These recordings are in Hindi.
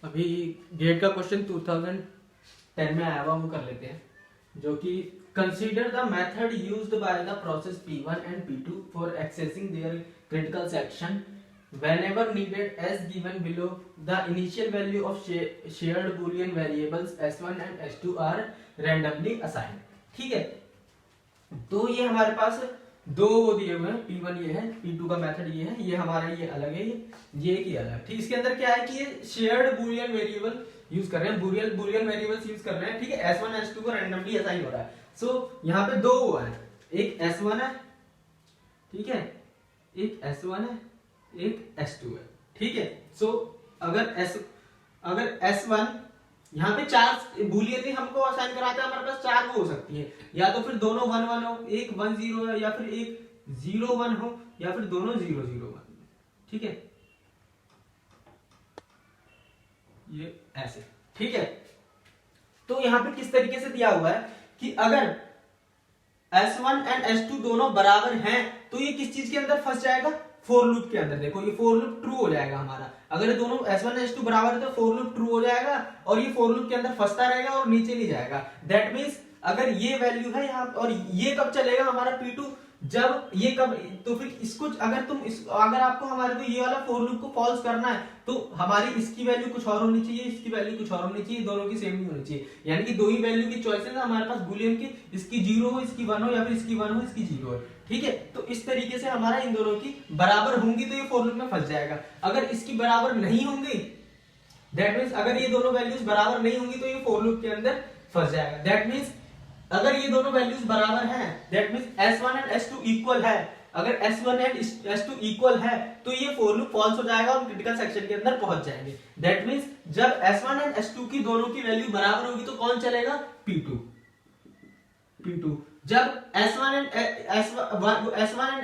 अभी गेट का क्वेश्चन 2010 में आया हुआ, वो कर लेते हैं, जो कि consider the method used by the process P1 and P2 for accessing their critical section whenever needed as given below. The initial value of shared boolean variables s1 and s2 are randomly assigned. ठीक है, तो ये हमारे पास दो दिए हुए हैं, P1 ये है, P2 का मेथड ये है, ये हमारा ये अलग है, ये एक ही अलग। ठीक, इसके अंदर क्या है कि ये शेयर्ड बूलियन वेरिएबल यूज कर रहे हैं, बूलियन वेरिएबल्स यूज कर रहे हैं। ठीक है, S1 S2 को रैंडमली असाइन हो रहा है। सो यहाँ पे दो हुआ है, एक S1 है, ठीक है, एक S1 है, एक S2 है। ठीक है, सो अगर S1 यहाँ पे चार बूलियन हमको असाइन कराता है, हमारे पास चार वो हो सकती है, या तो फिर दोनों 1 1 हो, एक 1 0 है, या फिर एक 0 1 हो, या फिर दोनों 0 0 1। ठीक है, ये ऐसे। ठीक है, तो यहाँ पे किस तरीके से दिया हुआ है कि अगर S1 एंड S2 दोनों बराबर हैं तो ये किस चीज के अंदर फंस जाएगा, फोर लूप के अंदर। देखो ये फोर लूप ट्रू हो जाएगा हमारा, अगर ये दोनों S1 S2 बराबर है तो फोर लूप ट्रू हो जाएगा और ये फोर लूप के अंदर फंसता रहेगा और नीचे नहीं जाएगा। दैट मींस अगर ये वैल्यू है यहाँ, और ये कब चलेगा हमारा P2, जब ये कब, तो फिर इसको अगर आपको हमारे को ये वाला फोर लूप को फॉल्स करना है तो हमारी इसकी वैल्यू कुछ और होनी चाहिए, इसकी वैल्यू कुछ और होनी चाहिए, दोनों की सेम नहीं होनी चाहिए। यानी कि दो ही वैल्यू की चॉइसेस है हमारे पास बूलियन की, इसकी 0 हो, इसकी 1 हो, या फिर इसकी 1 हो, इसकी 0 हो। ठीक है, तो इस तरीके से हमारा इन दोनों की बराबर होंगी तो ये फोर लूप में फंस जाएगा। अगर इसकी बराबर नहीं होंगी, दैट मींस अगर ये दोनों वैल्यूज बराबर नहीं होंगी तो ये फोर लूप के अंदर फंस जाएगा। दैट मींस अगर ये दोनों वैल्यूज बराबर हैं, that means S1 and S2 equal है, अगर S1 एंड S2 इक्वल है तो ये फोर लूप फॉल्स हो जाएगा और क्रिटिकल सेक्शन के अंदर पहुंच जाएंगे। दैट मींस जब S1 एंड S2 की दोनों की वैल्यू बराबर होगी तो कौन चलेगा, P2। जब S1 एंड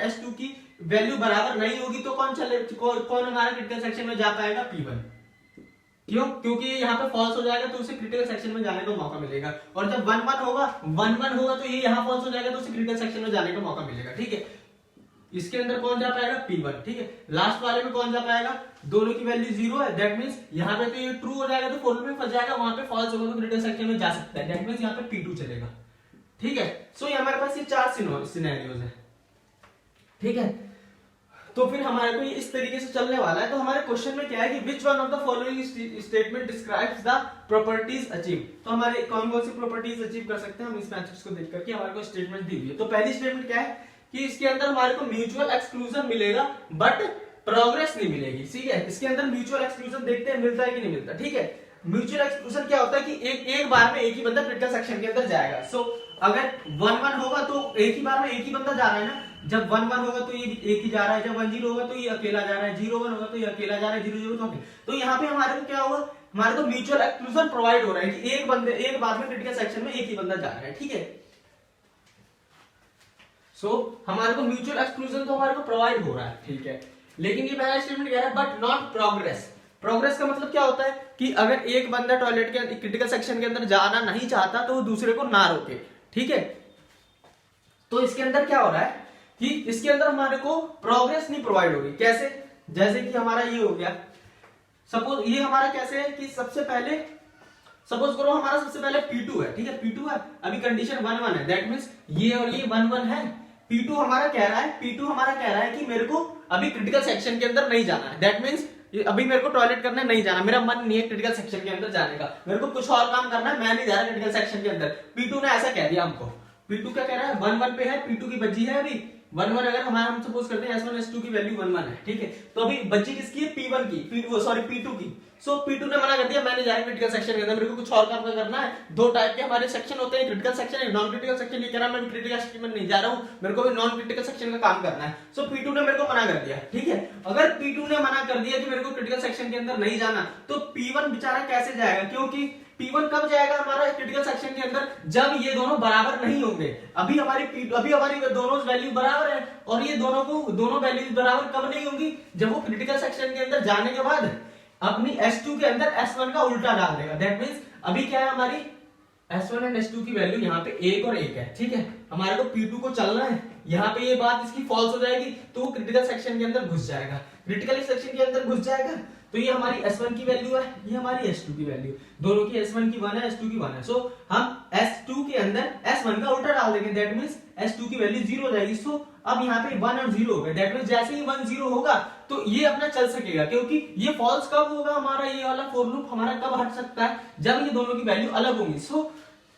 S2 की वैल्यू बराबर नहीं होगी तो कौन हमारा क्रिटिकल सेक्शन में जा पाएगा, P1। क्यों? क्योंकि यहाँ पे फॉल्स हो जाएगा तो उसे क्रिटिकल सेक्शन में जाने का मौका मिलेगा, और जब 1 1 होगा तो ये यहाँ फॉल्स हो जाएगा तो उसे क्रिटिकल सेक्शन में जाने का मौका मिलेगा। ठीक है, इसके अंदर कौन जा पाएगा, P1। ठीक है, लास्ट वाले में कौन जा पाएगा, दोनों की वैल्यू 0 है, दैट मींस यहाँ पे तो ये ट्रू हो जाएगा तो फोर लूप में फंस जाएगा, वहां पे फॉल्स होगा तो क्रिटिकल सेक्शन में जा सकता है, दैट मींस यहाँ पे P2 चलेगा। ठीक है, सो हमारे पास ये चार सिनेरियोज है। ठीक है, तो फिर हमारे को ये इस तरीके से चलने वाला है। तो हमारे क्वेश्चन में क्या है कि which one of the following statement describes the properties achieve. तो हमारे कौन कौन सी प्रॉपर्टीज अचीव कर सकते हैं हम इस मैट्रिक्स को देख करके, हमारे को स्टेटमेंट दी हुई है। तो पहली स्टेटमेंट क्या है कि इसके अंदर हमारे को म्यूचुअल एक्सक्लूजन मिलेगा बट प्रोग्रेस नहीं मिलेगी। ठीक है, इसके अंदर म्यूचुअल एक्सक्लूजन देखते हैं मिलता है कि नहीं मिलता। ठीक है, म्यूचुअल एक्सक्लूजन क्या होता है कि एक बार में एक ही बंदा क्रिटिकल सेक्शन के अंदर जाएगा। सो अगर 1 1 होगा तो एक ही बार में एक ही बंदा जा रहा है ना, जब 1 1 होगा तो ये एक ही जा रहा है, जब 1 0 होगा तो ये अकेला जा रहा है, 0 1 होगा तो ये अकेला जा रहा है, 0 0 तो अकेला। तो यहाँ पे हमारे को क्या होगा, हमारे को म्यूचुअल एक्सक्लूजन प्रोवाइड हो रहा है कि एक बार में क्रिटिकल सेक्शन में एक ही बंदा जा रहा है। ठीक है, सो हमारे को म्यूचुअल एक्सक्लूजन तो हमारे को प्रोवाइड हो रहा है। ठीक है, लेकिन ये पहला स्टेटमेंट कह रहा है बट नॉट प्रोग्रेस। प्रोग्रेस का मतलब क्या होता है कि अगर एक बंदा टॉयलेट के क्रिटिकल सेक्शन के अंदर जाना नहीं चाहता तो वो दूसरे को ना रोके। ठीक है, तो इसके अंदर क्या हो रहा है कि इसके अंदर हमारे को प्रोग्रेस नहीं प्रोवाइड होगी। कैसे, जैसे कि हमारा ये हो गया, सपोज ये हमारा कैसे है कि सबसे पहले सपोज करो हमारा सबसे पहले P2 है। ठीक है, P2 है, अभी कंडीशन 1 1 है, दैट मींस ये और ये 1 1 है। P2 हमारा कह रहा है कि मेरे को अभी क्रिटिकल सेक्शन के अंदर नहीं जाना है, दैट मींस अभी मेरे को टॉयलेट करने नहीं जाना, मेरा मन नहीं है क्रिटिकल सेक्शन के अंदर जाने का, मेरे को कुछ और काम करना है, मैं नहीं जा रहा क्रिटिकल सेक्शन के अंदर। P2 ने ऐसा कह दिया हमको। P2 क्या कह रहा है, 1 1 पे है, P2 की बची है अभी 1 1। अगर हमारा हम सपोज करते हैं S1 S2 की वैल्यू 1 1 है। ठीक है, तो अभी बची किसकी है, P1 की, P2 की। सो P2 ने मना कर दिया, मैं नहीं जा रहा क्रिटिकल सेक्शन के अंदर, मेरे को कुछ और काम करना है। दो टाइप के हमारे सेक्शन होते हैं, क्रिटिकल सेक्शन एक नॉन क्रिटिकल सेक्शन। ये कह रहा है मैं क्रिटिकल सेक्शन में नहीं जा रहा हूं, मेरे को भी नॉन क्रिटिकल सेक्शन का काम करना है। सो P2 ने मेरे को मना कर दिया। ठीक है, अगर P2 ने मना कर दिया कि मेरे को क्रिटिकल सेक्शन के अंदर नहीं जाना, तो P1 बेचारा कैसे जाएगा, क्योंकि P1 कब जाएगा हमारा क्रिटिकल सेक्शन के अंदर, जब ये दोनों बराबर नहीं होंगे। अभी हमारी दोनों वैल्यू बराबर है, और ये दोनों वैल्यूज बराबर कब नहीं होंगी, जब वो क्रिटिकल सेक्शन के अंदर जाने के बाद अपनी S2 के अंदर S1 का उल्टा डाल देगा। दैट मींस अभी क्या है, हमारी S1 एंड S2 की वैल्यू यहाँ पे 1 और 1 है। ठीक है, हमारे को P2 को चलना है, यहाँ पे ये बात इसकी फॉल्स हो जाएगी तो वो क्रिटिकल सेक्शन के अंदर घुस जाएगा। क्रिटिकल सेक्शन के अंदर घुस जाएगा तो ये हमारी S1 की वैल्यू है, ये हमारी S2 की वैल्यू, दोनों की S1 की 1 है, S2 की 1 है। सो हम S2 के अंदर S1 का उल्टा डाल देंगे, दैट मींस S2 की वैल्यू 0 हो जाएगी। सो अब यहाँ पे 1 और 0 हो गए, दैट मींस जैसे ही 1 0 होगा तो ये अपना चल सकेगा, क्योंकि ये फॉल्स कब होगा, हमारा ये वाला फॉर लूप हमारा कब हट सकता है, जब ये दोनों की वैल्यू अलग होंगी। सो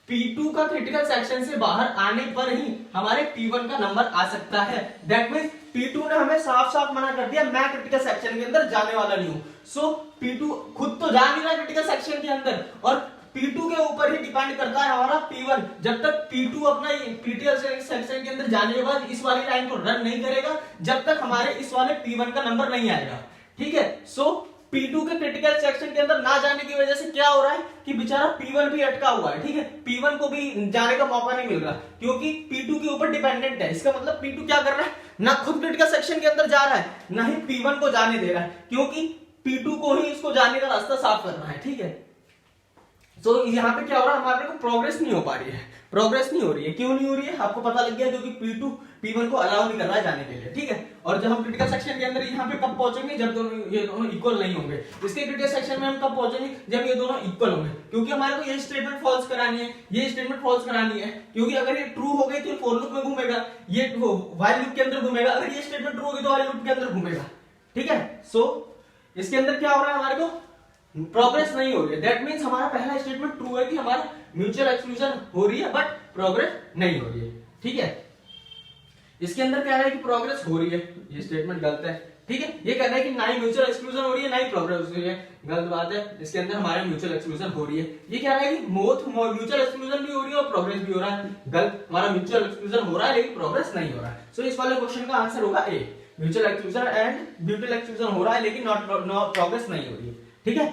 P2 का क्रिटिकल सेक्शन से बाहर आने पर ही हमारे P1 का नंबर आ सकता है। दैट मींस P2 ने हमें साफ साफ मना कर दिया, मैं क्रिटिकल सेक्शन के अंदर जाने वाला नहीं हूं। सो P2 खुद तो जा नहीं रहा क्रिटिकल सेक्शन के अंदर, और P2 के ऊपर ही डिपेंड करता है हमारा P1। जब तक P2 अपना क्रिटिकल सेक्शन के अंदर जाने के बाद इस वाली लाइन को रन नहीं करेगा, जब तक हमारे इस वाले P1 का नंबर नहीं आएगा। ठीक है, सो P2 के क्रिटिकल सेक्शन के अंदर ना जाने की वजह से क्या हो रहा है कि बेचारा P1 भी अटका हुआ है। ठीक है, P1 को भी जाने का मौका नहीं मिल रहा, क्योंकि P2 के ऊपर डिपेंडेंट है। इसका मतलब P2 क्या कर रहा है, ना खुद क्रिटिकल सेक्शन के अंदर जा रहा है, ना ही P1 को जाने दे रहा है, क्योंकि P2 को ही इसको जाने का रास्ता साफ करना है। ठीक है, तो यहाँ पे क्या हो रहा है, हमारे को प्रोग्रेस नहीं हो पा रही है, प्रोग्रेस नहीं हो रही है। क्यों नहीं हो रही है आपको पता लग गया, क्योंकि P2 P1 को अलाउ नहीं कर रहा है जाने के लिए। ठीक है, और जब हम क्रिटिकल सेक्शन के अंदर यहाँ पे कब पहुंचेंगे, जब ये दोनों इक्वल नहीं होंगे। इसके क्रिटिकल सेक्शन में हम कब पहुंचेंगे, जब ये दोनों इक्वल होंगे, क्योंकि हमारे को ये स्टेटमेंट फॉल्स करानी है, ये स्टेटमेंट फॉल्स करानी है, क्योंकि अगर ये ट्रू हो गई तो फॉर लूप में घूमेगा, ये व्हाइल लूप के अंदर घूमेगा, अगर ये स्टेटमेंट ट्रू होगी तो व्हाइल लूप के अंदर घूमेगा। ठीक है, सो इसके अंदर क्या हो रहा है, हमारे को प्रोग्रेस नहीं हो रही है। दैट मींस हमारा पहला स्टेटमेंट ट्रू है कि हमारा म्यूचुअल एक्सक्लूजन हो रही है, बट प्रोग्रेस नहीं हो रही है। ठीक है, इसके अंदर कह रहा है कि प्रोग्रेस हो रही है, ये स्टेटमेंट गलत है। ठीक है, ये कह रहा है कि ना ही म्यूचुअल एक्सक्लूजन हो रही है, ना ही प्रोग्रेस हो रही है, गलत बात है। इसके अंदर हमारे म्यूचुअल एक्सक्लूजन हो रही है। ये कह रहा है कि बोथ म्यूचुअल एक्सक्लूजन भी हो रही है और प्रोग्रेस भी हो रहा है, गलत। हमारा म्यूचुअल एक्सक्लूजन हो रहा है लेकिन प्रोग्रेस नहीं हो रहा है। सो इस वाले क्वेश्चन का आंसर होगा A, mutual exclusion and mutual exclusion हो रहा है लेकिन नॉट प्रोग्रेस नहीं हो रही है। ठीक है,